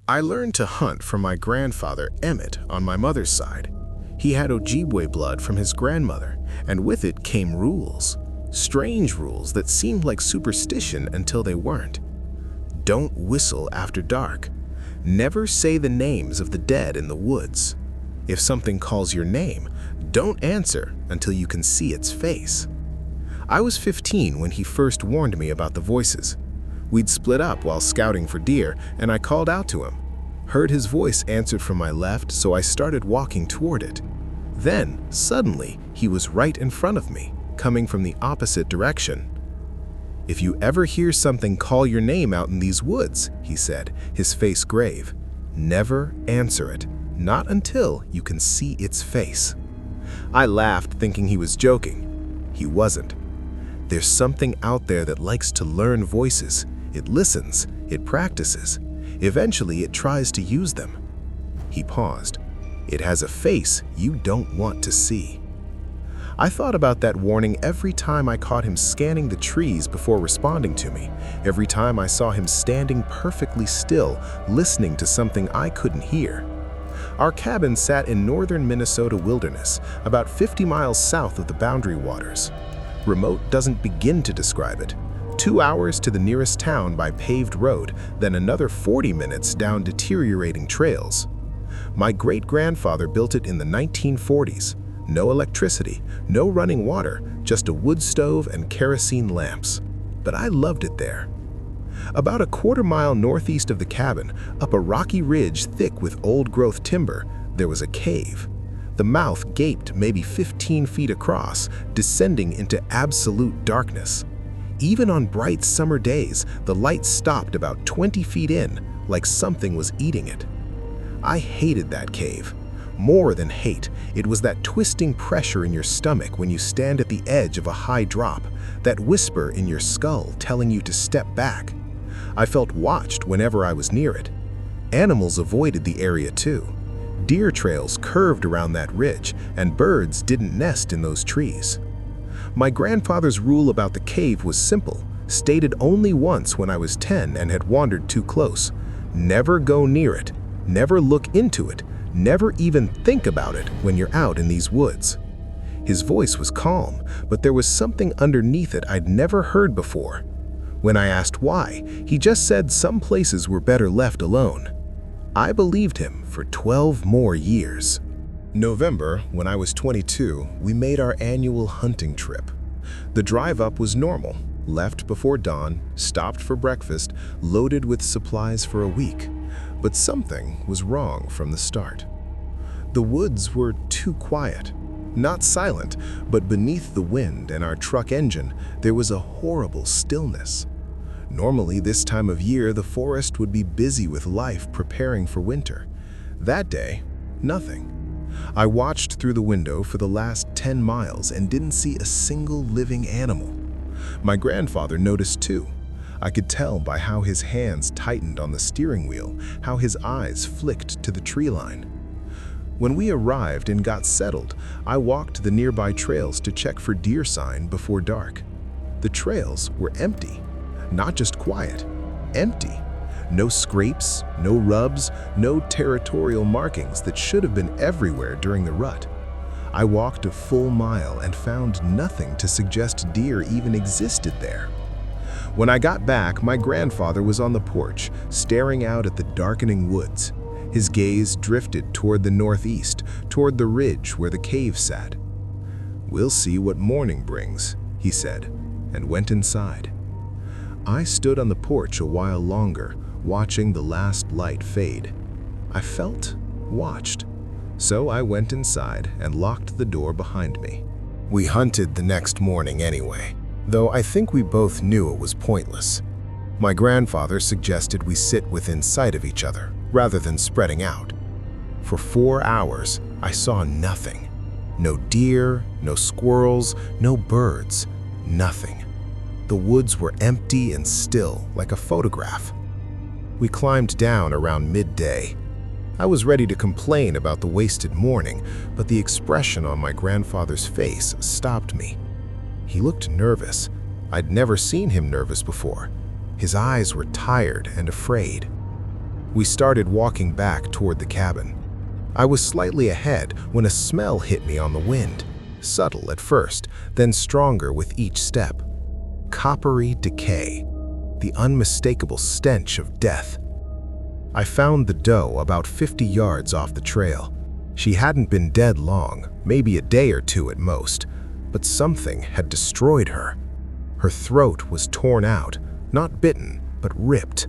I learned to hunt from my grandfather, Emmett, on my mother's side. He had Ojibwe blood from his grandmother, and with it came rules. Strange rules that seemed like superstition until they weren't. Don't whistle after dark. Never say the names of the dead in the woods. If something calls your name, don't answer until you can see its face. I was 15 when he first warned me about the voices. We'd split up while scouting for deer, and I called out to him. Heard his voice answered from my left, so I started walking toward it. Then, suddenly, he was right in front of me, coming from the opposite direction. "If you ever hear something call your name out in these woods," he said, his face grave, "never answer it, not until you can see its face." I laughed, thinking he was joking. He wasn't. There's something out there that likes to learn voices. It listens, it practices. Eventually, it tries to use them. He paused. It has a face you don't want to see. I thought about that warning every time I caught him scanning the trees before responding to me, every time I saw him standing perfectly still, listening to something I couldn't hear. Our cabin sat in northern Minnesota wilderness, about 50 miles south of the Boundary Waters. Remote doesn't begin to describe it. 2 hours to the nearest town by paved road, then another 40 minutes down deteriorating trails. My great-grandfather built it in the 1940s. No electricity, no running water, just a wood stove and kerosene lamps. But I loved it there. About a quarter-mile northeast of the cabin, up a rocky ridge thick with old-growth timber, there was a cave. The mouth gaped maybe 15 feet across, descending into absolute darkness. Even on bright summer days, the light stopped about 20 feet in, like something was eating it. I hated that cave. More than hate, it was that twisting pressure in your stomach when you stand at the edge of a high drop, that whisper in your skull telling you to step back. I felt watched whenever I was near it. Animals avoided the area too. Deer trails curved around that ridge, and birds didn't nest in those trees. My grandfather's rule about the cave was simple, stated only once when I was 10 and had wandered too close. Never go near it, never look into it, never even think about it when you're out in these woods. His voice was calm, but there was something underneath it I'd never heard before. When I asked why, he just said some places were better left alone. I believed him for 12 more years. November, when I was 22, we made our annual hunting trip. The drive up was normal. Left before dawn, stopped for breakfast, loaded with supplies for a week. But something was wrong from the start. The woods were too quiet. Not silent, but beneath the wind and our truck engine, there was a horrible stillness. Normally, this time of year, the forest would be busy with life preparing for winter. That day, nothing. I watched through the window for the last 10 miles and didn't see a single living animal. My grandfather noticed too. I could tell by how his hands tightened on the steering wheel, how his eyes flicked to the tree line. When we arrived and got settled, I walked the nearby trails to check for deer sign before dark. The trails were empty, not just quiet, empty. No scrapes, no rubs, no territorial markings that should have been everywhere during the rut. I walked a full mile and found nothing to suggest deer even existed there. When I got back, my grandfather was on the porch, staring out at the darkening woods. His gaze drifted toward the northeast, toward the ridge where the cave sat. "We'll see what morning brings," he said, and went inside. I stood on the porch a while longer, watching the last light fade. I felt watched, so I went inside and locked the door behind me. We hunted the next morning anyway, though I think we both knew it was pointless. My grandfather suggested we sit within sight of each other, rather than spreading out. For 4 hours, I saw nothing. No deer, no squirrels, no birds, nothing. The woods were empty and still, like a photograph. We climbed down around midday. I was ready to complain about the wasted morning, but the expression on my grandfather's face stopped me. He looked nervous. I'd never seen him nervous before. His eyes were tired and afraid. We started walking back toward the cabin. I was slightly ahead when a smell hit me on the wind, subtle at first, then stronger with each step. Coppery decay, the unmistakable stench of death. I found the doe about 50 yards off the trail. She hadn't been dead long, maybe a day or two at most, but something had destroyed her. Her throat was torn out, not bitten, but ripped.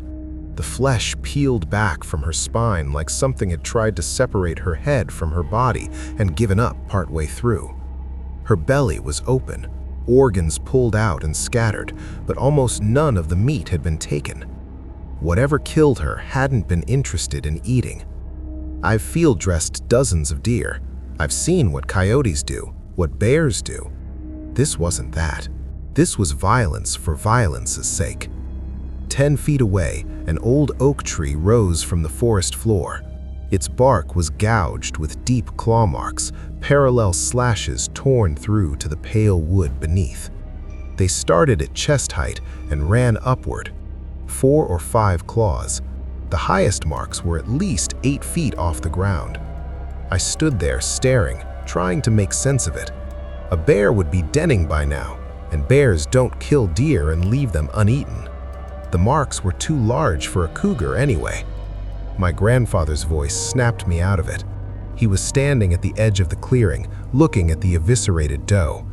The flesh peeled back from her spine like something had tried to separate her head from her body and given up partway through. Her belly was open, organs pulled out and scattered, but almost none of the meat had been taken. Whatever killed her hadn't been interested in eating. I've field-dressed dozens of deer. I've seen what coyotes do, what bears do. This wasn't that. This was violence for violence's sake. 10 feet away, an old oak tree rose from the forest floor. Its bark was gouged with deep claw marks, parallel slashes torn through to the pale wood beneath. They started at chest height and ran upward. 4 or 5 claws. The highest marks were at least 8 feet off the ground. I stood there staring, trying to make sense of it. A bear would be denning by now, and bears don't kill deer and leave them uneaten. The marks were too large for a cougar anyway. My grandfather's voice snapped me out of it. He was standing at the edge of the clearing, looking at the eviscerated doe.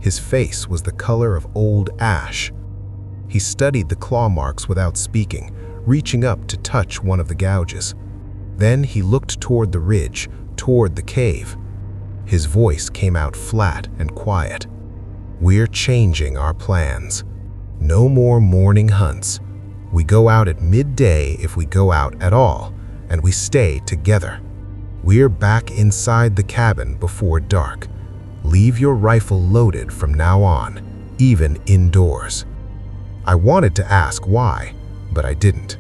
His face was the color of old ash. He studied the claw marks without speaking, reaching up to touch one of the gouges. Then he looked toward the ridge, toward the cave. His voice came out flat and quiet. "We're changing our plans. No more morning hunts. We go out at midday if we go out at all, and we stay together. We're back inside the cabin before dark. Leave your rifle loaded from now on, even indoors." I wanted to ask why, but I didn't.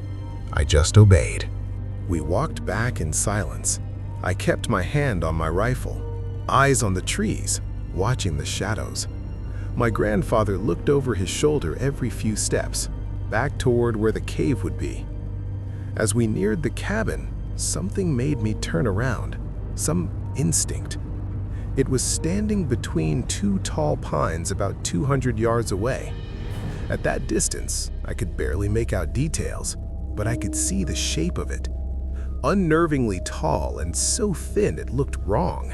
I just obeyed. We walked back in silence. I kept my hand on my rifle, eyes on the trees, watching the shadows. My grandfather looked over his shoulder every few steps, back toward where the cave would be. As we neared the cabin, something made me turn around, some instinct. It was standing between 2 tall pines about 200 yards away. At that distance, I could barely make out details, but I could see the shape of it. Unnervingly tall and so thin it looked wrong.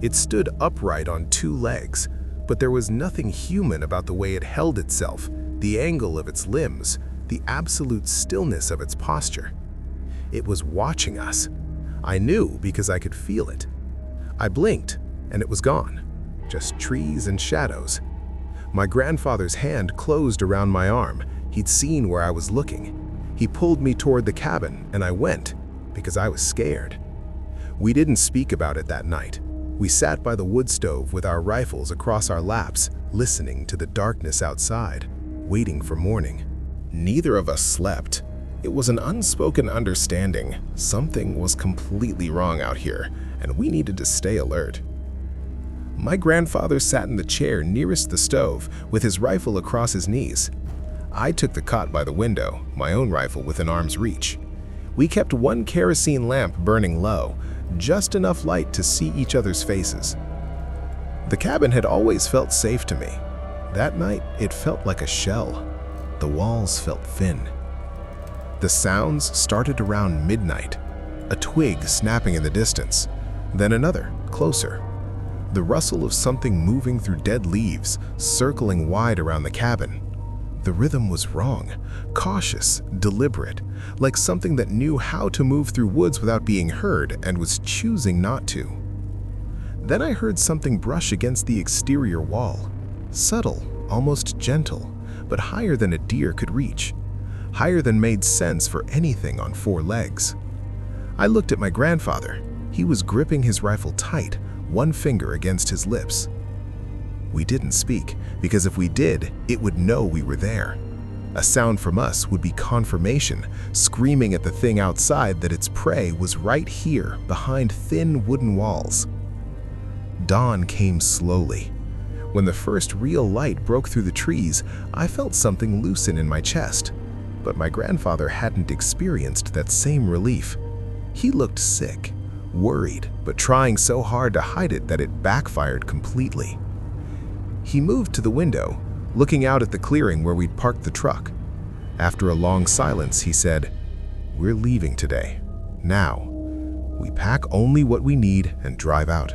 It stood upright on 2 legs, but there was nothing human about the way it held itself, the angle of its limbs, the absolute stillness of its posture. It was watching us. I knew because I could feel it. I blinked, and it was gone. Just trees and shadows. My grandfather's hand closed around my arm. He'd seen where I was looking. He pulled me toward the cabin, and I went, because I was scared. We didn't speak about it that night. We sat by the wood stove with our rifles across our laps, listening to the darkness outside, waiting for morning. Neither of us slept. It was an unspoken understanding. Something was completely wrong out here, and we needed to stay alert. My grandfather sat in the chair nearest the stove, with his rifle across his knees. I took the cot by the window, my own rifle within arm's reach. We kept 1 kerosene lamp burning low, just enough light to see each other's faces. The cabin had always felt safe to me. That night, it felt like a shell. The walls felt thin. The sounds started around midnight, a twig snapping in the distance, then another, closer. The rustle of something moving through dead leaves, circling wide around the cabin. The rhythm was wrong, cautious, deliberate, like something that knew how to move through woods without being heard and was choosing not to. Then I heard something brush against the exterior wall. Subtle, almost gentle, but higher than a deer could reach. Higher than made sense for anything on 4 legs. I looked at my grandfather. He was gripping his rifle tight, 1 finger against his lips. We didn't speak, because if we did, it would know we were there. A sound from us would be confirmation, screaming at the thing outside that its prey was right here, behind thin wooden walls. Dawn came slowly. When the first real light broke through the trees, I felt something loosen in my chest. But my grandfather hadn't experienced that same relief. He looked sick, worried, but trying so hard to hide it that it backfired completely. He moved to the window, looking out at the clearing where we'd parked the truck. After a long silence, he said, "We're leaving today. Now. We pack only what we need and drive out.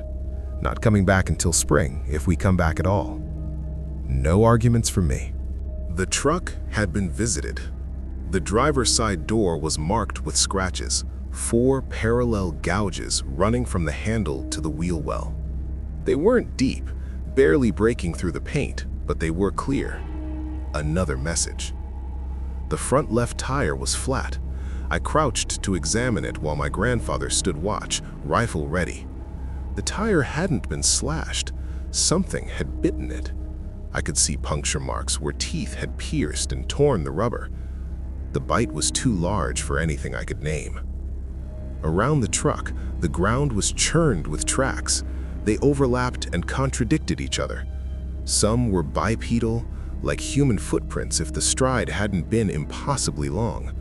Not coming back until spring, if we come back at all." No arguments from me. The truck had been visited. The driver's side door was marked with scratches, 4 parallel gouges running from the handle to the wheel well. They weren't deep, barely breaking through the paint, but they were clear. Another message. The front left tire was flat. I crouched to examine it while my grandfather stood watch, rifle ready. The tire hadn't been slashed. Something had bitten it. I could see puncture marks where teeth had pierced and torn the rubber. The bite was too large for anything I could name. Around the truck, the ground was churned with tracks. They overlapped and contradicted each other. Some were bipedal, like human footprints if the stride hadn't been impossibly long.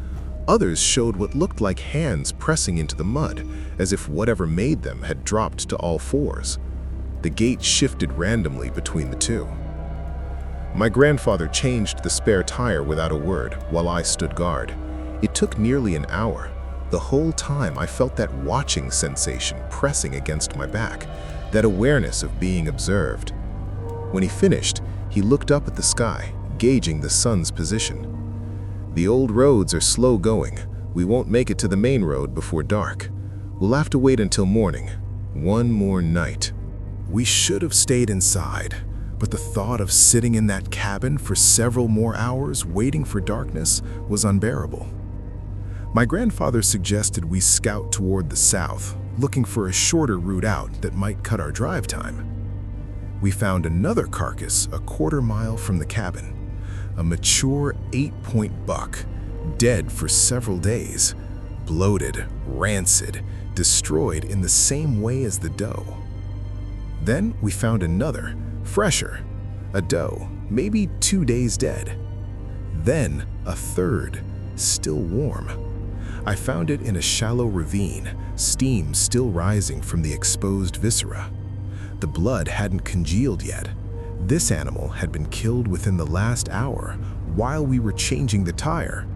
Others showed what looked like hands pressing into the mud, as if whatever made them had dropped to all fours. The gate shifted randomly between the two. My grandfather changed the spare tire without a word while I stood guard. It took nearly an hour. The whole time I felt that watching sensation pressing against my back, that awareness of being observed. When he finished, he looked up at the sky, gauging the sun's position. "The old roads are slow going. We won't make it to the main road before dark. We'll have to wait until morning. One more night." We should have stayed inside, but the thought of sitting in that cabin for several more hours waiting for darkness was unbearable. My grandfather suggested we scout toward the south, looking for a shorter route out that might cut our drive time. We found another carcass a quarter-mile from the cabin, a mature 8-point buck, dead for several days, bloated, rancid, destroyed in the same way as the doe. Then we found another, fresher, a doe, maybe 2 days dead. Then a third, still warm. I found it in a shallow ravine, steam still rising from the exposed viscera. The blood hadn't congealed yet. This animal had been killed within the last hour while we were changing the tire.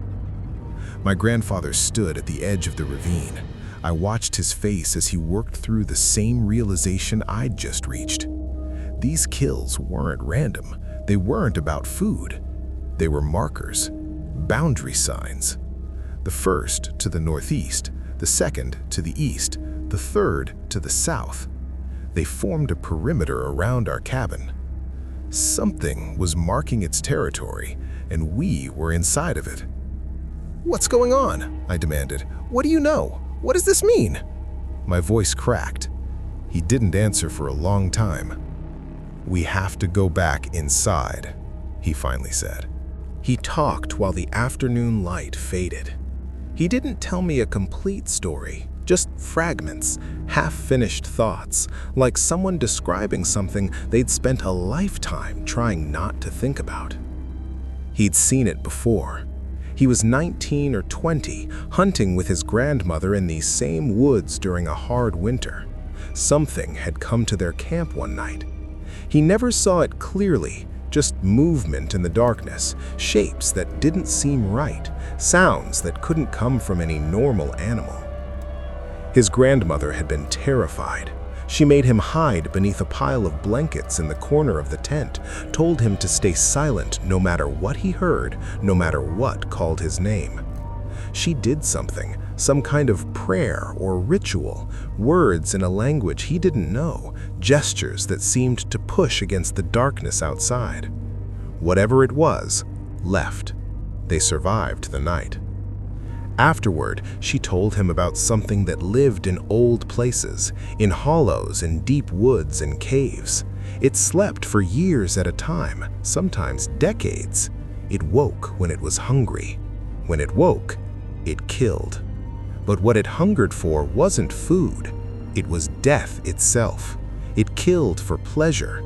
My grandfather stood at the edge of the ravine. I watched his face as he worked through the same realization I'd just reached. These kills weren't random. They weren't about food. They were markers, boundary signs. The first to the northeast, the second to the east, the third to the south. They formed a perimeter around our cabin. Something was marking its territory, and we were inside of it. "What's going on?" I demanded. "What do you know? What does this mean?" My voice cracked. He didn't answer for a long time. "We have to go back inside," he finally said. He talked while the afternoon light faded. He didn't tell me a complete story, just fragments, half-finished thoughts, like someone describing something they'd spent a lifetime trying not to think about. He'd seen it before. He was 19 or 20, hunting with his grandmother in these same woods during a hard winter. Something had come to their camp one night. He never saw it clearly, just movement in the darkness, shapes that didn't seem right, sounds that couldn't come from any normal animal. His grandmother had been terrified. She made him hide beneath a pile of blankets in the corner of the tent, told him to stay silent no matter what he heard, no matter what called his name. She did something, some kind of prayer or ritual, words in a language he didn't know, gestures that seemed to push against the darkness outside. Whatever it was, left. They survived the night. Afterward, she told him about something that lived in old places, in hollows and deep woods and caves. It slept for years at a time, sometimes decades. It woke when it was hungry. When it woke, it killed. But what it hungered for wasn't food. It was death itself. It killed for pleasure.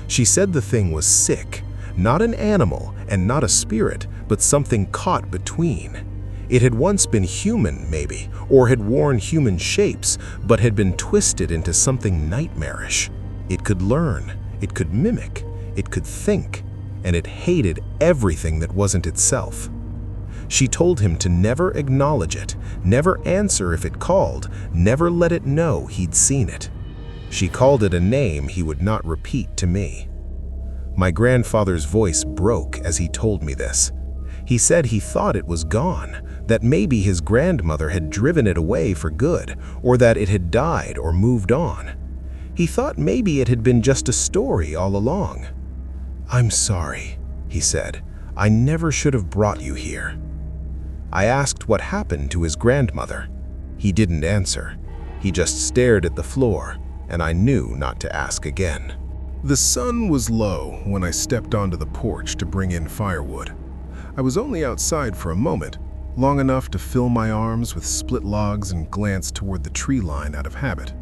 She said the thing was sick, Not an animal and not a spirit, but something caught between. It had once been human, maybe, or had worn human shapes, but had been twisted into something nightmarish. It could learn, it could mimic, it could think, and it hated everything that wasn't itself. She told him to never acknowledge it, never answer if it called, never let it know he'd seen it. She called it a name he would not repeat to me. My grandfather's voice broke as he told me this. He said he thought it was gone, that maybe his grandmother had driven it away for good, or that it had died or moved on. He thought maybe it had been just a story all along. "I'm sorry," he said. "I never should have brought you here." I asked what happened to his grandmother. He didn't answer. He just stared at the floor, and I knew not to ask again. The sun was low when I stepped onto the porch to bring in firewood. I was only outside for a moment, long enough to fill my arms with split logs and glance toward the tree line out of habit.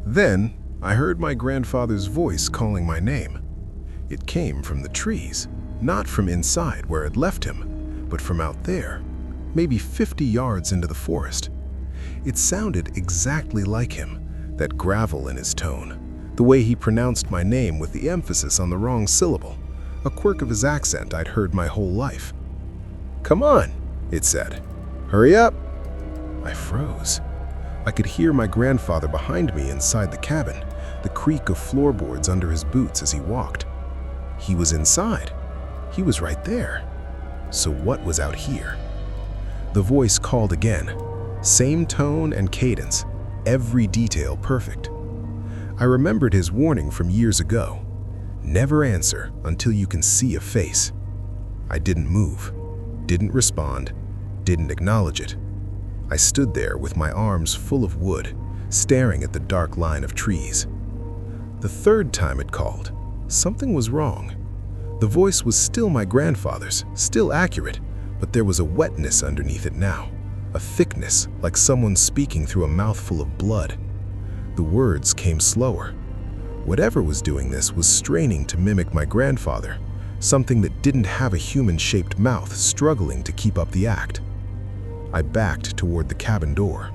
Then I heard my grandfather's voice calling my name. It came from the trees, not from inside where it left him, but from out there, maybe 50 yards into the forest. It sounded exactly like him, that gravel in his tone, the way he pronounced my name with the emphasis on the wrong syllable, a quirk of his accent I'd heard my whole life. "Come on," it said. "Hurry up." I froze. I could hear my grandfather behind me inside the cabin, the creak of floorboards under his boots as he walked. He was inside. He was right there. So what was out here? The voice called again. Same tone and cadence, every detail perfect. I remembered his warning from years ago. Never answer until you can see a face. I didn't move, didn't respond, didn't acknowledge it. I stood there with my arms full of wood, staring at the dark line of trees. The third time it called, something was wrong. The voice was still my grandfather's, still accurate, but there was a wetness underneath it now, a thickness like someone speaking through a mouthful of blood. The words came slower. Whatever was doing this was straining to mimic my grandfather, something that didn't have a human-shaped mouth struggling to keep up the act. I backed toward the cabin door,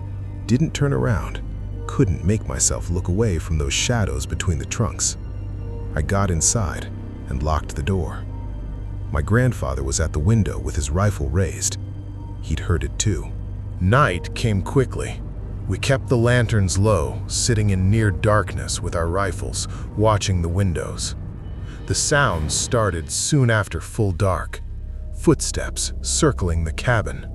didn't turn around, couldn't make myself look away from those shadows between the trunks. I got inside and locked the door. My grandfather was at the window with his rifle raised. He'd heard it too. Night came quickly. We kept the lanterns low, sitting in near darkness with our rifles, watching the windows. The sounds started soon after full dark. Footsteps circling the cabin.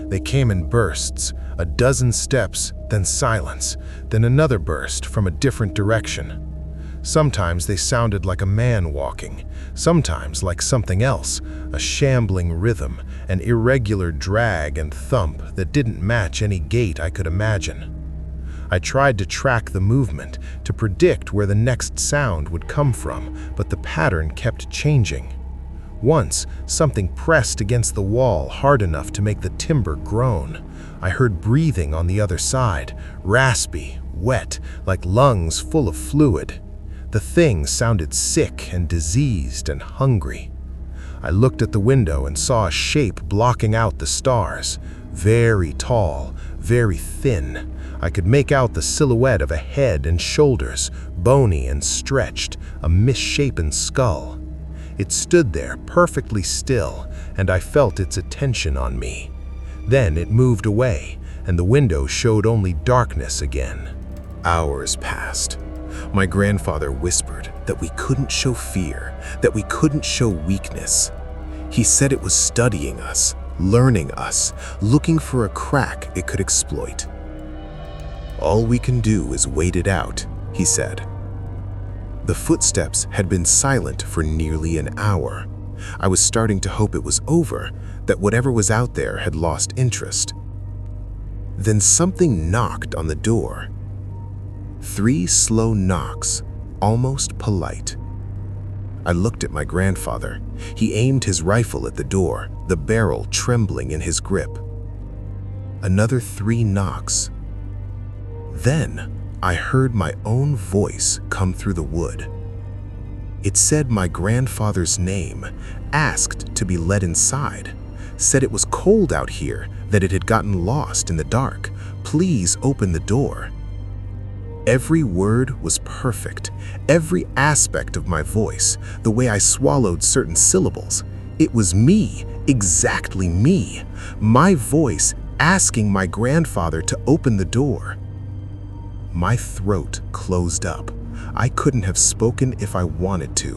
They came in bursts, a dozen steps, then silence, then another burst from a different direction. Sometimes they sounded like a man walking, sometimes like something else, a shambling rhythm, an irregular drag and thump that didn't match any gait I could imagine. I tried to track the movement, to predict where the next sound would come from, but the pattern kept changing. Once, something pressed against the wall hard enough to make the timber groan. I heard breathing on the other side, raspy, wet, like lungs full of fluid. The thing sounded sick and diseased and hungry. I looked at the window and saw a shape blocking out the stars. Very tall, very thin. I could make out the silhouette of a head and shoulders, bony and stretched, a misshapen skull. It stood there perfectly still, and I felt its attention on me. Then it moved away, and the window showed only darkness again. Hours passed. My grandfather whispered that we couldn't show fear, that we couldn't show weakness. He said it was studying us, learning us, looking for a crack it could exploit. "All we can do is wait it out," he said. The footsteps had been silent for nearly an hour. I was starting to hope it was over, that whatever was out there had lost interest. Then something knocked on the door. 3 slow knocks, almost polite. I looked at my grandfather. He aimed his rifle at the door, the barrel trembling in his grip. Another 3 knocks. Then I heard my own voice come through the wood. It said my grandfather's name, asked to be let inside, said it was cold out here, that it had gotten lost in the dark. Please open the door. Every word was perfect, every aspect of my voice, the way I swallowed certain syllables. It was me, exactly me, my voice asking my grandfather to open the door. My throat closed up. I couldn't have spoken if I wanted to.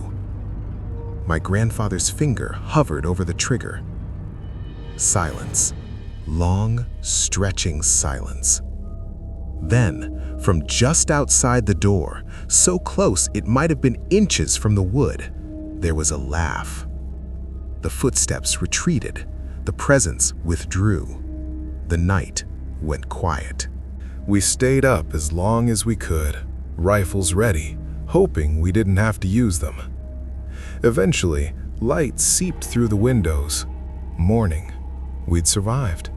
My grandfather's finger hovered over the trigger. Silence. Long, stretching silence. Then, from just outside the door, so close it might have been inches from the wood, there was a laugh. The footsteps retreated. The presence withdrew. The night went quiet. We stayed up as long as we could, rifles ready, hoping we didn't have to use them. Eventually, light seeped through the windows. Morning. We'd survived.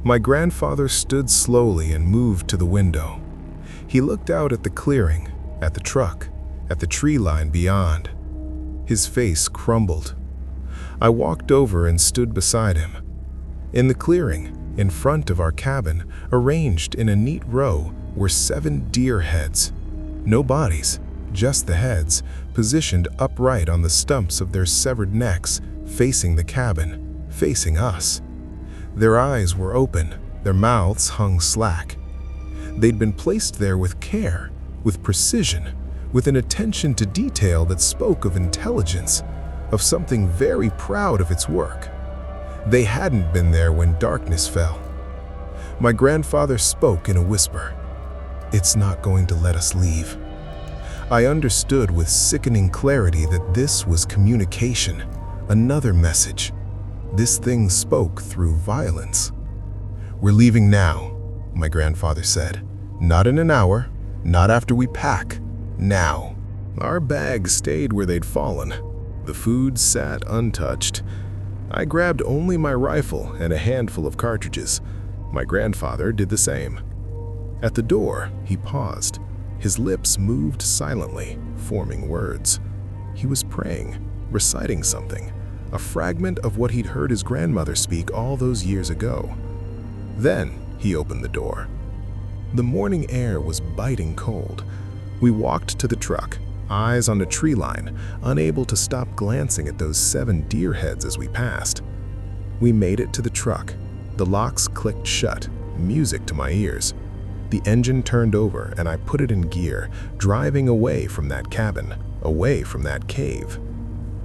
My grandfather stood slowly and moved to the window. He looked out at the clearing, at the truck, at the tree line beyond. His face crumbled. I walked over and stood beside him. In the clearing, in front of our cabin, arranged in a neat row, were 7 deer heads. No bodies, just the heads, positioned upright on the stumps of their severed necks, facing the cabin, facing us. Their eyes were open, their mouths hung slack. They'd been placed there with care, with precision, with an attention to detail that spoke of intelligence, of something very proud of its work. They hadn't been there when darkness fell. My grandfather spoke in a whisper. "It's not going to let us leave." I understood with sickening clarity that this was communication, another message. This thing spoke through violence. "We're leaving now," my grandfather said. "Not in an hour, not after we pack, now." Our bags stayed where they'd fallen. The food sat untouched. I grabbed only my rifle and a handful of cartridges. My grandfather did the same. At the door, he paused. His lips moved silently, forming words. He was praying, reciting something, a fragment of what he'd heard his grandmother speak all those years ago. Then he opened the door. The morning air was biting cold. We walked to the truck, eyes on the tree line, unable to stop glancing at those 7 deer heads as we passed. We made it to the truck. The locks clicked shut, music to my ears. The engine turned over and I put it in gear, driving away from that cabin, away from that cave.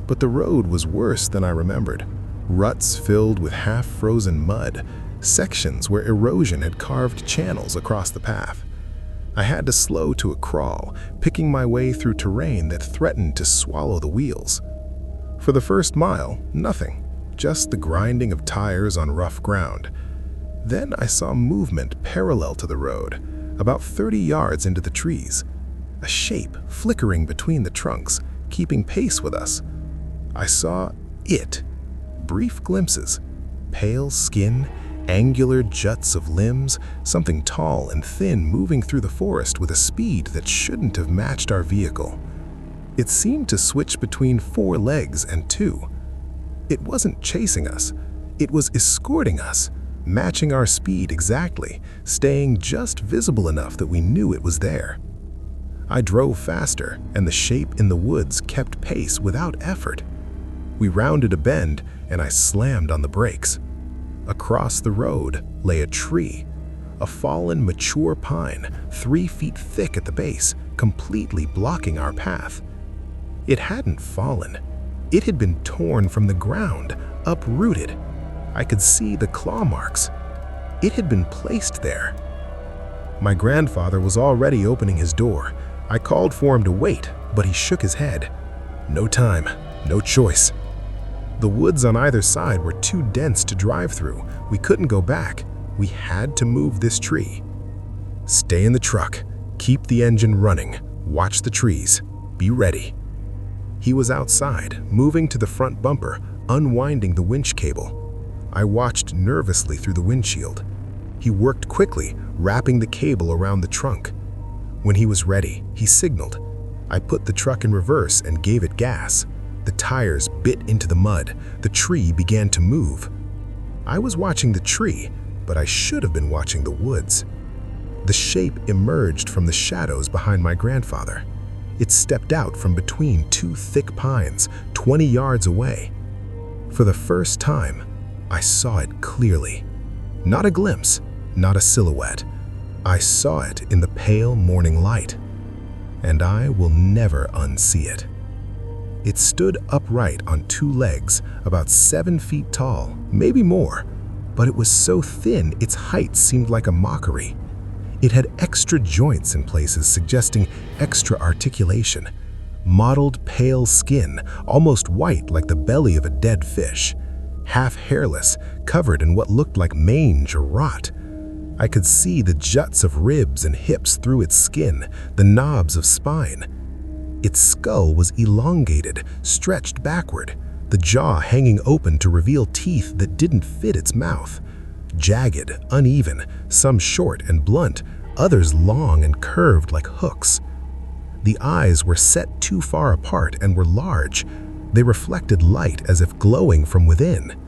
But the road was worse than I remembered. Ruts filled with half-frozen mud, sections where erosion had carved channels across the path. I had to slow to a crawl, picking my way through terrain that threatened to swallow the wheels. For the first mile, nothing, just the grinding of tires on rough ground. Then I saw movement parallel to the road, about 30 yards into the trees. A shape flickering between the trunks, keeping pace with us. I saw it, brief glimpses, pale skin, angular juts of limbs, something tall and thin moving through the forest with a speed that shouldn't have matched our vehicle. It seemed to switch between 4 legs and 2. It wasn't chasing us, it was escorting us, matching our speed exactly, staying just visible enough that we knew it was there. I drove faster, and the shape in the woods kept pace without effort. We rounded a bend, and I slammed on the brakes. Across the road lay a tree, a fallen mature pine, 3 feet thick at the base, completely blocking our path. It hadn't fallen. It had been torn from the ground, uprooted. I could see the claw marks. It had been placed there. My grandfather was already opening his door. I called for him to wait, but he shook his head. No time, no choice. The woods on either side were too dense to drive through. We couldn't go back. We had to move this tree. Stay in the truck. Keep the engine running. Watch the trees. Be ready. He was outside, moving to the front bumper, unwinding the winch cable. I watched nervously through the windshield. He worked quickly, wrapping the cable around the trunk. When he was ready, he signaled. I put the truck in reverse and gave it gas. The tires bit into the mud. The tree began to move. I was watching the tree, but I should have been watching the woods. The shape emerged from the shadows behind my grandfather. It stepped out from between two thick pines, 20 yards away. For the first time, I saw it clearly. Not a glimpse, not a silhouette. I saw it in the pale morning light, and I will never unsee it. It stood upright on two legs, about 7 feet tall, maybe more, but it was so thin its height seemed like a mockery. It had extra joints in places suggesting extra articulation, mottled pale skin, almost white like the belly of a dead fish, half hairless, covered in what looked like mange or rot. I could see the juts of ribs and hips through its skin, the knobs of spine. Its skull was elongated, stretched backward, the jaw hanging open to reveal teeth that didn't fit its mouth. Jagged, uneven, some short and blunt, others long and curved like hooks. The eyes were set too far apart and were large. They reflected light as if glowing from within.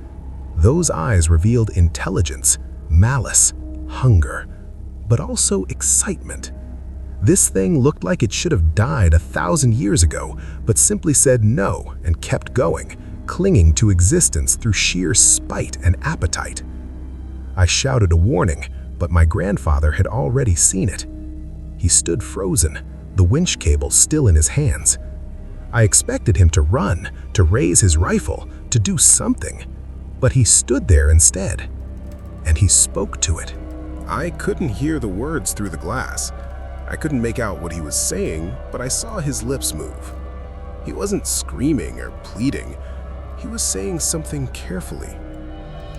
Those eyes revealed intelligence, malice, hunger, but also excitement. This thing looked like it should have died 1,000 years ago, but simply said no and kept going, clinging to existence through sheer spite and appetite. I shouted a warning, but my grandfather had already seen it. He stood frozen, the winch cable still in his hands. I expected him to run, to raise his rifle, to do something, but he stood there instead, and he spoke to it. I couldn't hear the words through the glass. I couldn't make out what he was saying, but I saw his lips move. He wasn't screaming or pleading. He was saying something carefully.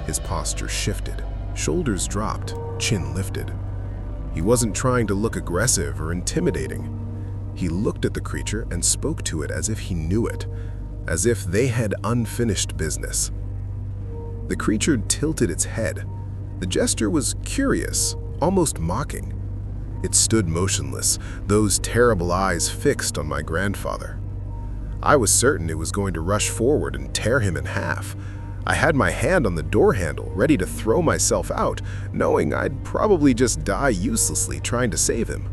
His posture shifted, shoulders dropped, chin lifted. He wasn't trying to look aggressive or intimidating. He looked at the creature and spoke to it as if he knew it, as if they had unfinished business. The creature tilted its head. The gesture was curious, almost mocking. It stood motionless, those terrible eyes fixed on my grandfather. I was certain it was going to rush forward and tear him in half. I had my hand on the door handle, ready to throw myself out, knowing I'd probably just die uselessly trying to save him.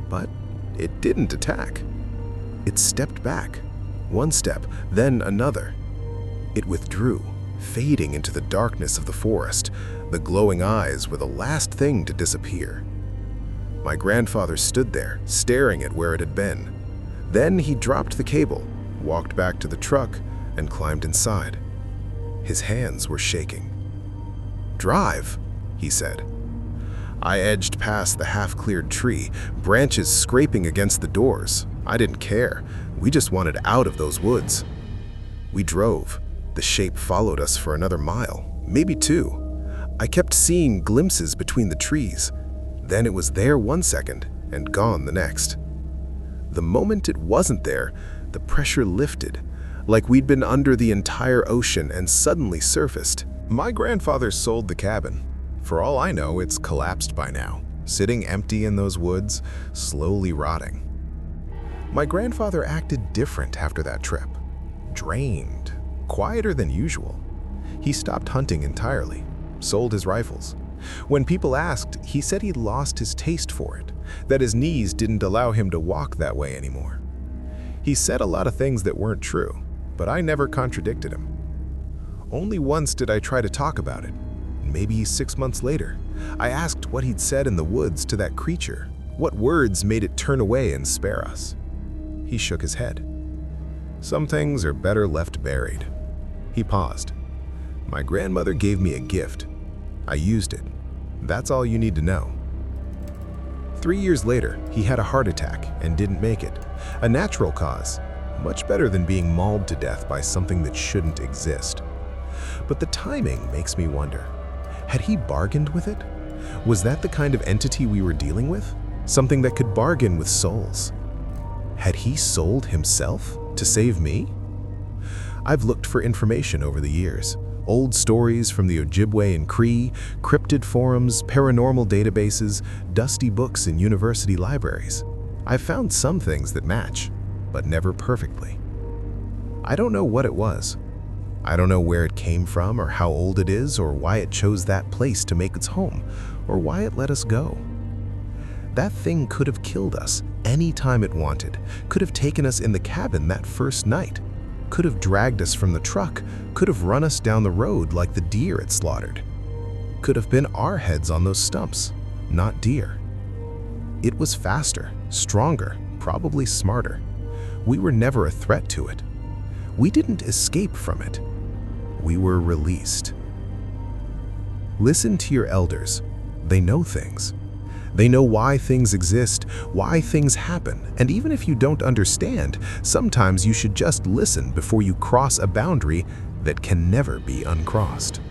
But it didn't attack. It stepped back, one step, then another. It withdrew, fading into the darkness of the forest. The glowing eyes were the last thing to disappear. My grandfather stood there, staring at where it had been. Then he dropped the cable, walked back to the truck, and climbed inside. His hands were shaking. "Drive," he said. I edged past the half-cleared tree, branches scraping against the doors. I didn't care. We just wanted out of those woods. We drove. The shape followed us for another mile, maybe 2. I kept seeing glimpses between the trees. Then it was there 1 second and gone the next. The moment it wasn't there, the pressure lifted, like we'd been under the entire ocean and suddenly surfaced. My grandfather sold the cabin. For all I know, it's collapsed by now, sitting empty in those woods, slowly rotting. My grandfather acted different after that trip. Drained, quieter than usual. He stopped hunting entirely, sold his rifles. When people asked, he said he'd lost his taste for it, that his knees didn't allow him to walk that way anymore. He said a lot of things that weren't true, but I never contradicted him. Only once did I try to talk about it. Maybe 6 months later, I asked what he'd said in the woods to that creature, what words made it turn away and spare us. He shook his head. Some things are better left buried. He paused. My grandmother gave me a gift. I used it. That's all you need to know. 3 years later, he had a heart attack and didn't make it. A natural cause, much better than being mauled to death by something that shouldn't exist. But the timing makes me wonder. Had he bargained with it? Was that the kind of entity we were dealing with? Something that could bargain with souls? Had he sold himself to save me? I've looked for information over the years. Old stories from the Ojibwe and Cree, cryptid forums, paranormal databases, dusty books in university libraries. I found some things that match, but never perfectly. I don't know what it was. I don't know where it came from or how old it is or why it chose that place to make its home or why it let us go. That thing could have killed us any time it wanted, could have taken us in the cabin that first night, could have dragged us from the truck, could have run us down the road like the deer it slaughtered. Could have been our heads on those stumps, not deer. It was faster, stronger, probably smarter. We were never a threat to it. We didn't escape from it. We were released. Listen to your elders. They know things. They know why things exist, why things happen, and even if you don't understand, sometimes you should just listen before you cross a boundary that can never be uncrossed.